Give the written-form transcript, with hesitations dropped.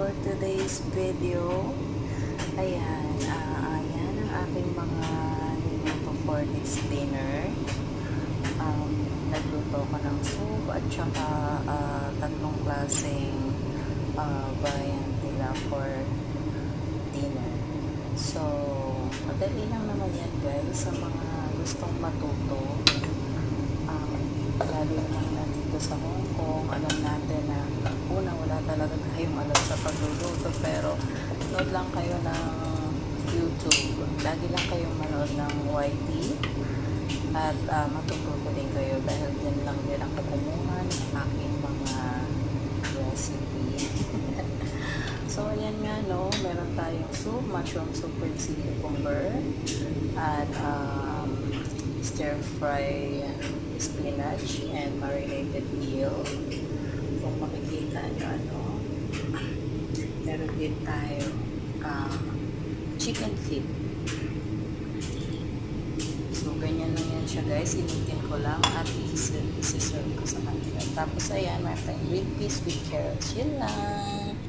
for today's video. Ayan, ayan ang aking mga niluto for this dinner. Nagluto ko ng soup at saka tatlong klaseng variant nila for dinner. So, madali lang naman yan guys sa mga gustong matuto. Lalo naman nandito sa Hong Kong, alam natin na una wala talaga tayong alam sa pagluluto, pero nood lang kayo ng YouTube, lagi lang kayong manood ng YT at matututo din kayo dahil din lang din ako kumuha ng aking mga recipe. So ayan nga no, meron tayong soup, mushroom soup with sea cucumber at stir fry spinach and marinated eel. Kung makikita nyo meron din tayo chicken feet. So ganyan lang yan siya guys, initin ko lang at isi-serve ko sa kanila. Tapos ayan, meron tayong green peas with carrots. Yun lang.